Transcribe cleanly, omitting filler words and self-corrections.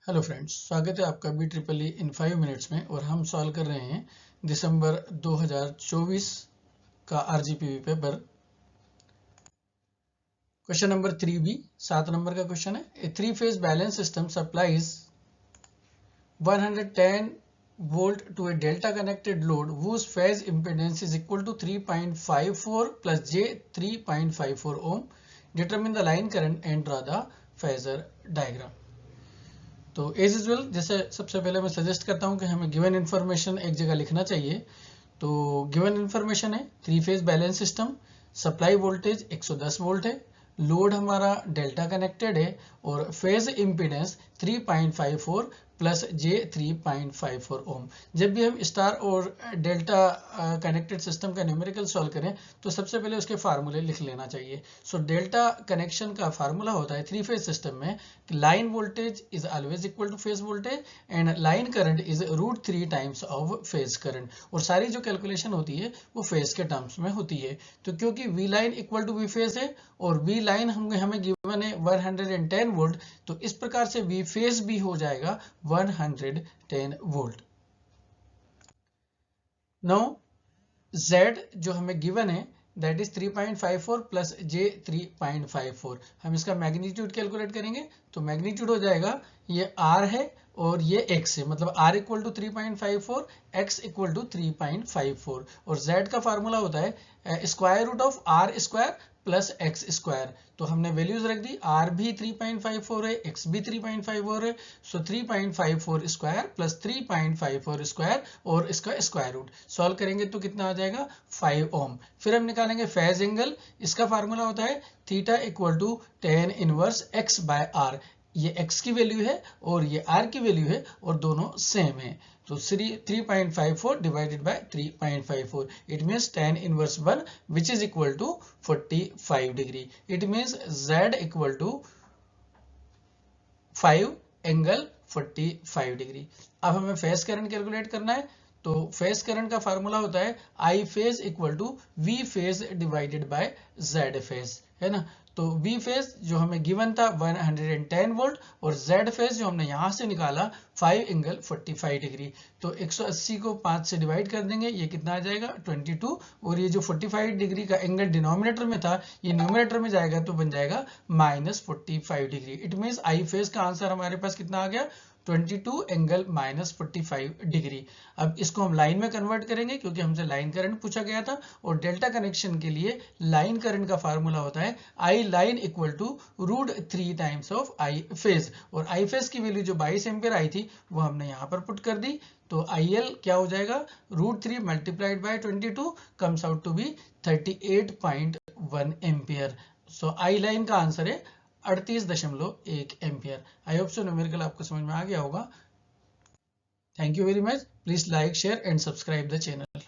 Hello friends, स्वागत है आपका बी ट्रिपल ई इन 5 मिनट्स में। और हम सॉल्व कर रहे हैं दिसंबर 2024 का RGPV paper. Question number 3B 7 number का क्वेश्चन है। A three phase balance system supplies 110 volt to a delta connected load whose phase impedance is equal to 3.54 plus j 3.54 ohm. Determine the line current and draw the phasor diagram. तो as usual जैसे सबसे पहले मैं suggest करता हूं कि हमें given information एक जगह लिखना चाहिए। तो गिवन इन्फॉर्मेशन है three phase balance system, supply voltage 110 volt है, लोड हमारा डेल्टा कनेक्टेड है और phase impedance 3.54 plus j 3.54 ohm. जब भी हम स्टार और डेल्टा कनेक्टेड सिस्टम का न्यूमेरिकल सॉल्व करें तो सबसे पहले उसके फार्मूले लिख लेना चाहिए। सो डेल्टा कनेक्शन का फार्मूला होता है 3-फेज सिस्टम में कि line voltage is always equal to phase voltage and line current is √3 times of phase current. और सारी जो कैलकुलेशन होती है वो फेज के टर्म्स में होती है। तो क्योंकि V line equal to V phase है और वी लाइन हमें गिवन है 110 वोल्ट, तो इस प्रकार से वी फेज भी हो जाएगा 110 वोल्ट। नाउ Z जो हमें गिवन है दैट इज 3.54 प्लस J 3.54। हम इसका मैग्नीट्यूड कैलकुलेट करेंगे तो मैग्नीट्यूड हो जाएगा, ये R है और ये X है, मतलब R equal to 3.54, X equal to 3.54। और Z का फार्मूला होता है square root of R square plus X square. तो हमने वैल्यूज रख दी, R भी 3.54 है, X भी 3.54 है। सो 3.54 स्क्वायर प्लस 3.54 स्क्वायर और इसका स्क्वायर रूट सॉल्व करेंगे तो कितना आ जाएगा 5 ओम। फिर हम निकालेंगे फेज एंगल, इसका फार्मूला होता है theta equal to tan inverse x by r। ये x की वैल्यू है और ये r की वैल्यू है और दोनों सेम है। तो 3.54 divided by 3.54, it means tan inverse 1 which is equal to 45 degree. It means Z equal to 5 angle 45 degree. अब हमें फेज करंट कैलकुलेट करना है। तो फेज करंट का फार्मूला होता है I phase equal to V phase divided by Z phase, है ना। तो वी फेज जो हमें गिवन था 110 वोल्ट और जेड फेज जो हमने यहां से निकाला 5 एंगल 45 डिग्री। तो 180 को 5 से डिवाइड कर देंगे, ये कितना आ जाएगा 22। और ये जो 45 डिग्री का एंगल डिनोमिनेटर में था ये न्यूमरेटर में जाएगा तो बन जाएगा -45 degree. It means I phase का आंसर हमारे पास कितना आ गया 22 एंगल -45 डिग्री। अब इसको हम लाइन में कन्वर्ट करेंगे क्योंकि हमसे लाइन करंट पूछा गया था और डेल्टा कनेक्शन के लिए लाइन करंट का फार्मूला होता है I line equal to √3 times of I phase. और आई फेज की वैल्यू जो 22 एम्पियर आई थी वो हमने यहाँ पर पुट कर दी। तो IL क्या हो जाएगा √3 multiplied by 22 comes out to be 38.1 ampere. So I line का आंसर है 38.1 ampere. I hope so numerical आपको समझ में आ गया होगा। Thank you very much. Please like share and subscribe the channel.